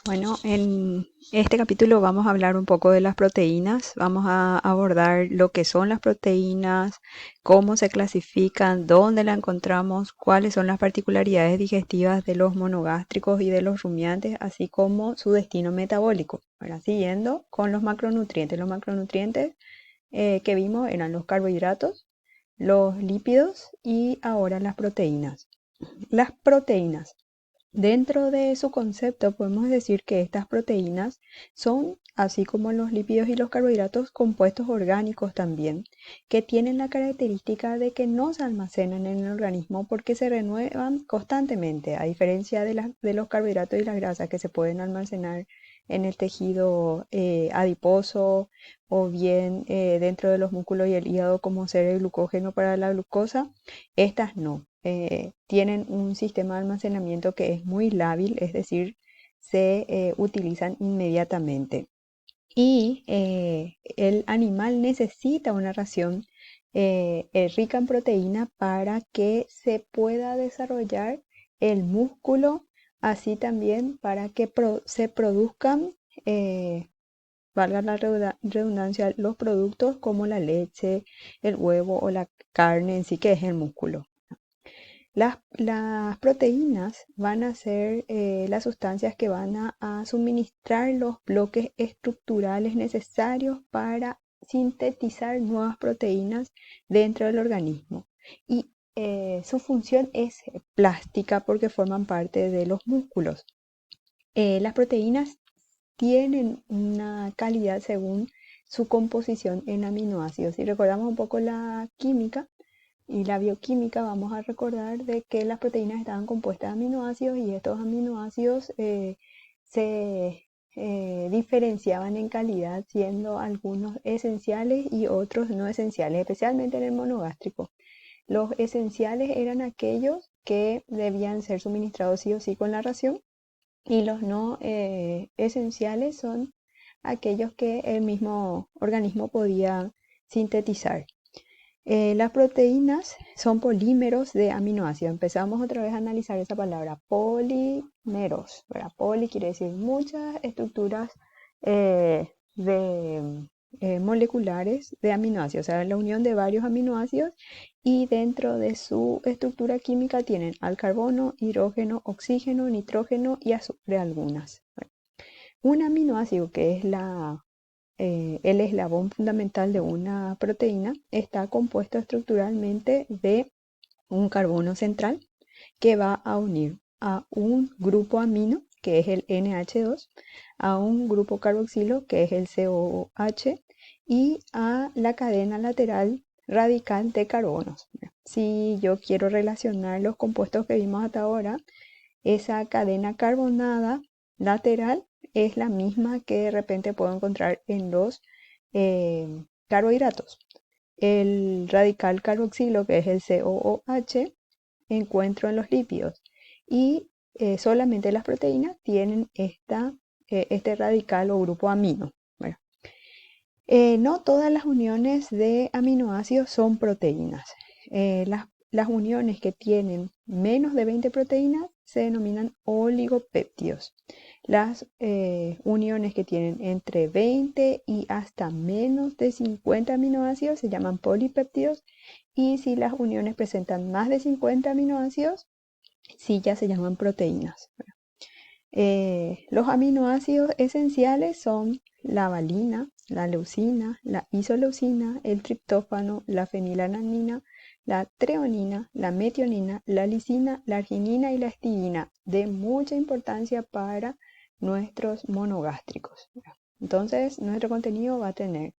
Bueno, en este capítulo vamos a hablar un poco de las proteínas. Vamos a abordar lo que son las proteínas, cómo se clasifican, dónde la encontramos, cuáles son las particularidades digestivas de los monogástricos y de los rumiantes, así como su destino metabólico. Ahora, siguiendo con los macronutrientes. Los macronutrientes que vimos eran los carbohidratos, los lípidos y ahora las proteínas. Las proteínas. Dentro de su concepto podemos decir que estas proteínas son, así como los lípidos y los carbohidratos, compuestos orgánicos también, que tienen la característica de que no se almacenan en el organismo porque se renuevan constantemente, a diferencia de los carbohidratos y las grasas que se pueden almacenar en el tejido adiposo o bien dentro de los músculos y el hígado como ser el glucógeno para la glucosa. Estas no. Tienen un sistema de almacenamiento que es muy lábil, es decir, se utilizan inmediatamente. Y el animal necesita una ración rica en proteína para que se pueda desarrollar el músculo, así también para que se produzcan, eh, valga la redundancia, los productos como la leche, el huevo o la carne en sí, que es el músculo. Las proteínas van a ser las sustancias que van a suministrar los bloques estructurales necesarios para sintetizar nuevas proteínas dentro del organismo. Y su función es plástica porque forman parte de los músculos. Las proteínas tienen una calidad según su composición en aminoácidos. Si recordamos un poco la química, y la bioquímica, vamos a recordar de que las proteínas estaban compuestas de aminoácidos y estos aminoácidos se diferenciaban en calidad, siendo algunos esenciales y otros no esenciales, especialmente en el monogástrico. Los esenciales eran aquellos que debían ser suministrados sí o sí con la ración, y los no esenciales son aquellos que el mismo organismo podía sintetizar. Las proteínas son polímeros de aminoácidos. Empezamos otra vez a analizar esa palabra, polímeros, ¿verdad? Poli quiere decir muchas estructuras moleculares de aminoácidos, o sea, la unión de varios aminoácidos, y dentro de su estructura química tienen al carbono, hidrógeno, oxígeno, nitrógeno y azufre algunas. Un aminoácido, que es el eslabón fundamental de una proteína, está compuesto estructuralmente de un carbono central que va a unir a un grupo amino, que es el NH2, a un grupo carboxilo, que es el COOH, y a la cadena lateral radical de carbonos. Si yo quiero relacionar los compuestos que vimos hasta ahora, esa cadena carbonada lateral es la misma que de repente puedo encontrar en los carbohidratos. El radical carboxilo, que es el COOH, encuentro en los lípidos. Y solamente las proteínas tienen este radical o grupo amino. Bueno, no todas las uniones de aminoácidos son proteínas. Las uniones que tienen menos de 20 proteínas se denominan oligopéptidos. Las uniones que tienen entre 20 y hasta menos de 50 aminoácidos se llaman polipéptidos, y si las uniones presentan más de 50 aminoácidos, sí ya se llaman proteínas. Los aminoácidos esenciales son la valina, la leucina, la isoleucina, el triptófano, la fenilalanina, la treonina, la metionina, la lisina, la arginina y la histidina, de mucha importancia para nuestros monogástricos. Entonces, nuestro contenido va a tener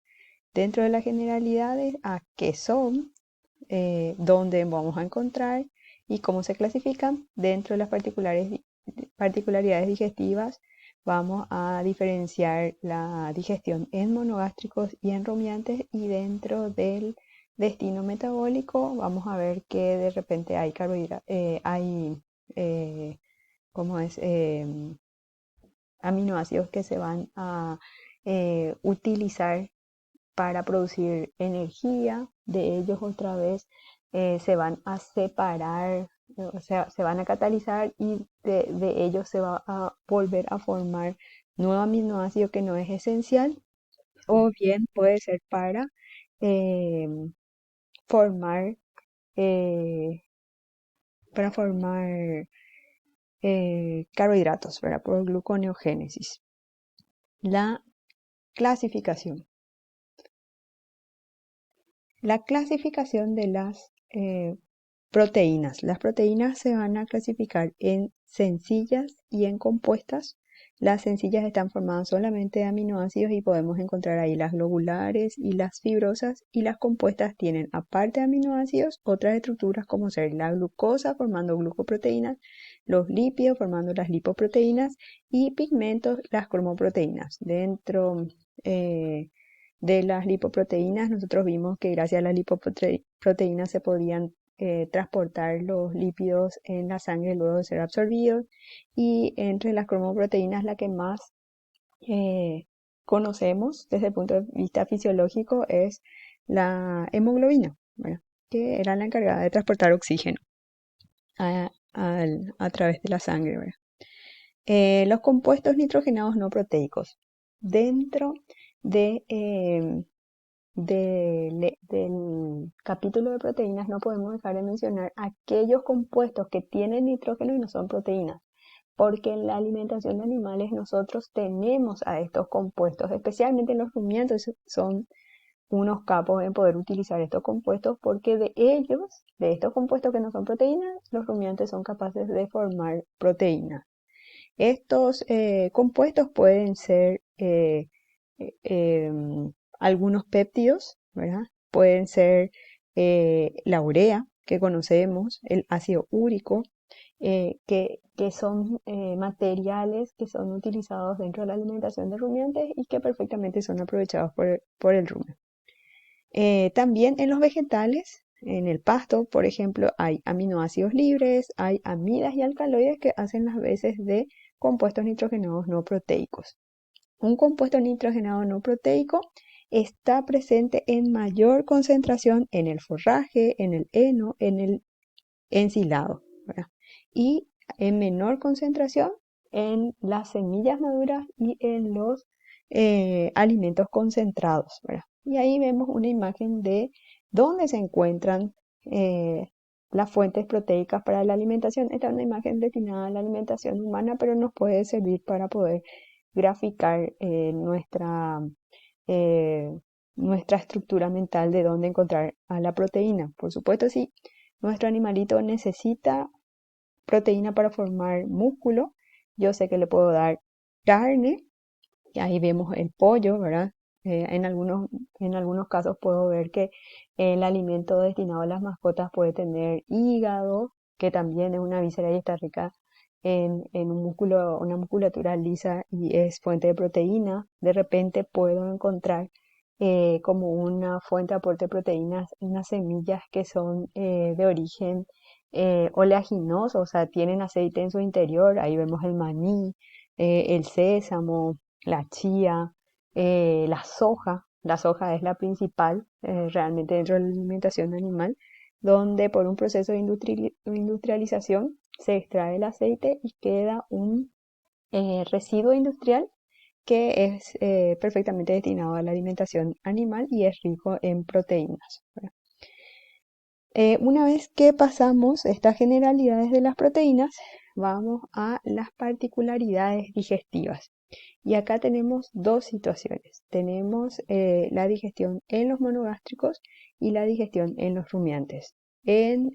dentro de las generalidades a qué son, dónde vamos a encontrar y cómo se clasifican. Dentro de las particularidades digestivas, vamos a diferenciar la digestión en monogástricos y en rumiantes, y dentro del destino metabólico vamos a ver que de repente hay carbohidratos, ¿cómo es? Aminoácidos que se van a utilizar para producir energía. De ellos otra vez se van a separar O sea, se van a catalizar y de ellos se va a volver a formar nuevo aminoácido que no es esencial, o bien puede ser eh, formar, eh, para formar carbohidratos, ¿verdad? Por gluconeogénesis. La clasificación. La clasificación de las proteínas. Las proteínas se van a clasificar en sencillas y en compuestas. Las sencillas están formadas solamente de aminoácidos y podemos encontrar ahí las globulares y las fibrosas, y las compuestas tienen, aparte de aminoácidos, otras estructuras como ser la glucosa formando glucoproteínas, los lípidos formando las lipoproteínas y pigmentos, las cromoproteínas. Dentro de las lipoproteínas, nosotros vimos que gracias a las lipoproteínas se podían transportar los lípidos en la sangre luego de ser absorbidos, y entre las cromoproteínas la que más eh, conocemos desde el punto de vista fisiológico es la hemoglobina, ¿verdad? Que era la encargada de transportar oxígeno a través de la sangre, ¿verdad? Los compuestos nitrogenados no proteicos. Dentro de, del capítulo de proteínas no podemos dejar de mencionar aquellos compuestos que tienen nitrógeno y no son proteínas, porque en la alimentación de animales nosotros tenemos a estos compuestos, especialmente en los rumiantes son unos capos en poder utilizar estos compuestos, porque de ellos, de estos compuestos que no son proteínas, los rumiantes son capaces de formar proteínas. Estos compuestos pueden ser eh, algunos péptidos, ¿verdad? Pueden ser la urea que conocemos, el ácido úrico, que son materiales que son utilizados dentro de la alimentación de rumiantes y que perfectamente son aprovechados por el rumen. También en los vegetales, en el pasto, por ejemplo, hay aminoácidos libres, hay amidas y alcaloides que hacen las veces de compuestos nitrogenados no proteicos. Un compuesto nitrogenado no proteico está presente en mayor concentración en el forraje, en el heno, en el ensilado, ¿verdad? Y en menor concentración en las semillas maduras y en los alimentos concentrados, ¿verdad? Y ahí vemos una imagen de dónde se encuentran eh, las fuentes proteicas para la alimentación. Esta es una imagen destinada a la alimentación humana, pero nos puede servir para poder graficar eh, nuestra estructura mental de dónde encontrar a la proteína. Por supuesto, si nuestro animalito necesita proteína para formar músculo, yo sé que le puedo dar carne, y ahí vemos el pollo, ¿verdad? En algunos casos puedo ver que el alimento destinado a las mascotas puede tener hígado, que también es una víscera y está rica en un músculo, una musculatura lisa y es fuente de proteína. De repente puedo encontrar como una fuente de aporte de proteínas unas semillas que son de origen oleaginoso, o sea, tienen aceite en su interior. Ahí vemos el maní, el sésamo, la chía, la soja. La soja es la principal realmente dentro de la alimentación animal, donde por un proceso de industrialización se extrae el aceite y queda un residuo industrial que es perfectamente destinado a la alimentación animal y es rico en proteínas, ¿verdad? Una vez que pasamos estas generalidades de las proteínas, vamos a las particularidades digestivas. Y acá tenemos dos situaciones. Tenemos la digestión en los monogástricos y la digestión en los rumiantes. En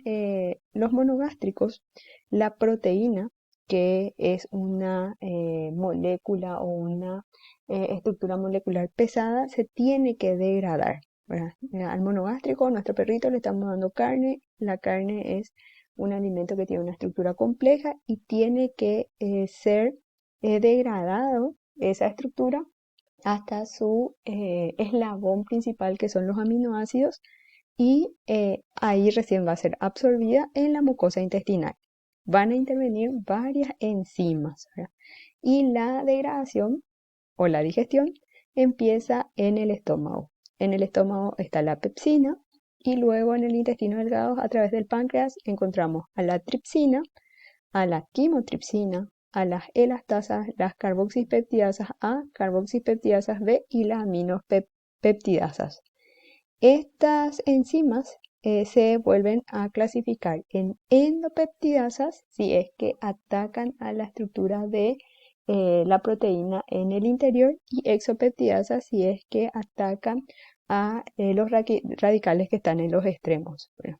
los monogástricos, la proteína, que es una molécula o una estructura molecular pesada, se tiene que degradar, ¿verdad? Al monogástrico, a nuestro perrito le estamos dando carne. La carne es un alimento que tiene una estructura compleja y tiene que ser degradado esa estructura hasta su eslabón principal, que son los aminoácidos, y ahí recién va a ser absorbida en la mucosa intestinal. Van a intervenir varias enzimas, ¿verdad? Y la degradación o la digestión empieza en el estómago. En el estómago está la pepsina y luego en el intestino delgado a través del páncreas encontramos a la tripsina, a la quimotripsina, a las elastasas, las carboxipeptidasas A, carboxipeptidasas B y las aminopeptidasas. Estas enzimas se vuelven a clasificar en endopeptidasas si es que atacan a la estructura de la proteína en el interior y exopeptidasas si es que atacan a los radicales que están en los extremos. Bueno,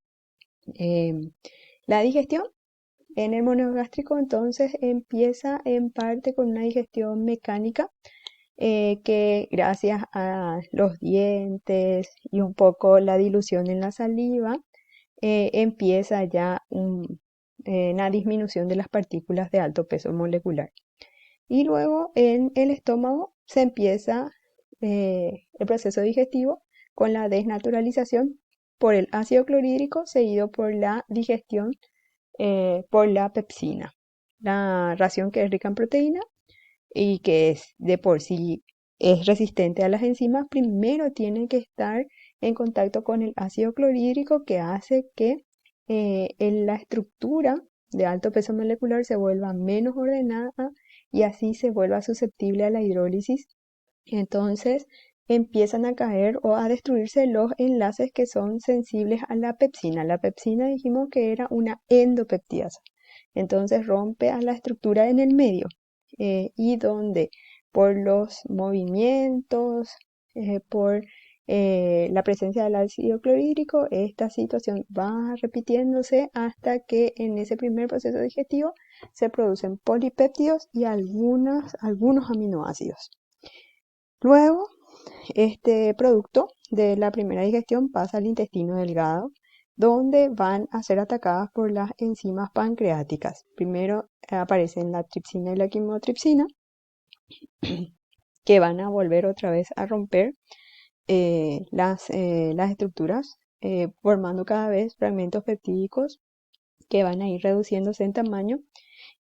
la digestión en el monogástrico entonces empieza en parte con una digestión mecánica que gracias a los dientes y un poco la dilución en la saliva empieza ya una disminución de las partículas de alto peso molecular. Y luego en el estómago se empieza el proceso digestivo con la desnaturalización por el ácido clorhídrico seguido por la digestión por la pepsina, la ración que es rica en proteína y que es de por sí es resistente a las enzimas, primero tiene que estar en contacto con el ácido clorhídrico que hace que en la estructura de alto peso molecular se vuelva menos ordenada y así se vuelva susceptible a la hidrólisis. Entonces empiezan a caer o a destruirse los enlaces que son sensibles a la pepsina. La pepsina dijimos que era una endopeptidasa. Entonces rompe a la estructura en el medio y donde por los movimientos, por la presencia del ácido clorhídrico, esta situación va repitiéndose hasta que en ese primer proceso digestivo se producen polipéptidos y algunos aminoácidos. Luego, este producto de la primera digestión pasa al intestino delgado, donde van a ser atacadas por las enzimas pancreáticas. Primero aparecen la tripsina y la quimotripsina, que van a volver otra vez a romper las estructuras, formando cada vez fragmentos peptídicos que van a ir reduciéndose en tamaño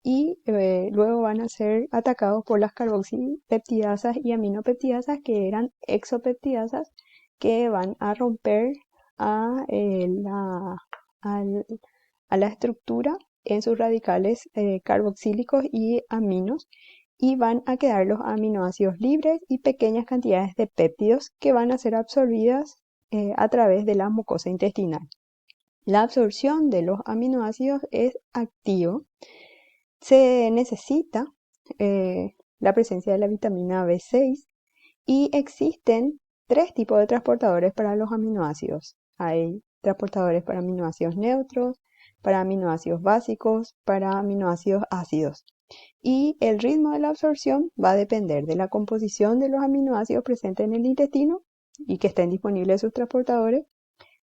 y luego van a ser atacados por las carboxipeptidasas y aminopeptidasas que eran exopeptidasas que van a romper a, al- a la estructura en sus radicales carboxílicos y aminos y van a quedar los aminoácidos libres y pequeñas cantidades de péptidos que van a ser absorbidas a través de la mucosa intestinal. La absorción de los aminoácidos es activo. Se necesita la presencia de la vitamina B6 y existen tres tipos de transportadores para los aminoácidos. Hay transportadores para aminoácidos neutros, para aminoácidos básicos, para aminoácidos ácidos. Y el ritmo de la absorción va a depender de la composición de los aminoácidos presentes en el intestino y que estén disponibles sus transportadores,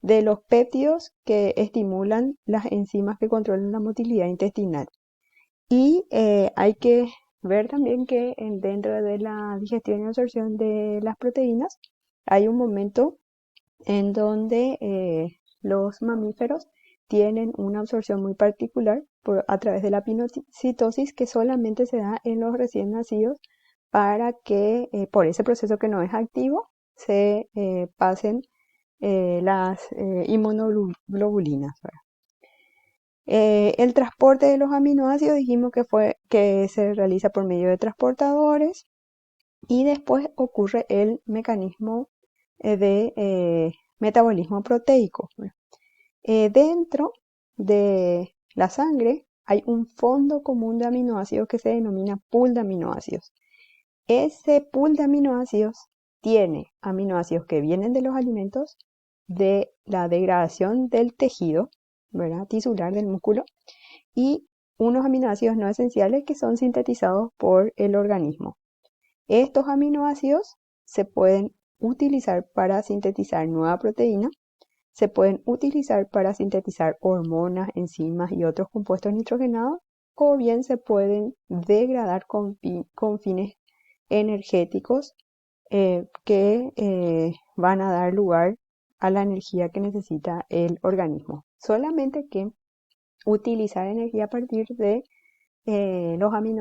de los péptidos que estimulan las enzimas que controlan la motilidad intestinal. Y hay que ver también que dentro de la digestión y absorción de las proteínas hay un momento en donde los mamíferos tienen una absorción muy particular a través de la pinocitosis que solamente se da en los recién nacidos para que por ese proceso que no es activo se pasen las inmunoglobulinas, ¿verdad? El transporte de los aminoácidos dijimos que se realiza por medio de transportadores y después ocurre el mecanismo de metabolismo proteico. Dentro de la sangre hay un fondo común de aminoácidos que se denomina pool de aminoácidos. Ese pool de aminoácidos tiene aminoácidos que vienen de los alimentos, de la degradación del tejido, ¿verdad?, tisular del músculo, y unos aminoácidos no esenciales que son sintetizados por el organismo. Estos aminoácidos se pueden utilizar para sintetizar nueva proteína, se pueden utilizar para sintetizar hormonas, enzimas y otros compuestos nitrogenados, o bien se pueden degradar con fines energéticos que van a dar lugar a la energía que necesita el organismo. Solamente que utilizar energía a partir de los aminoácidos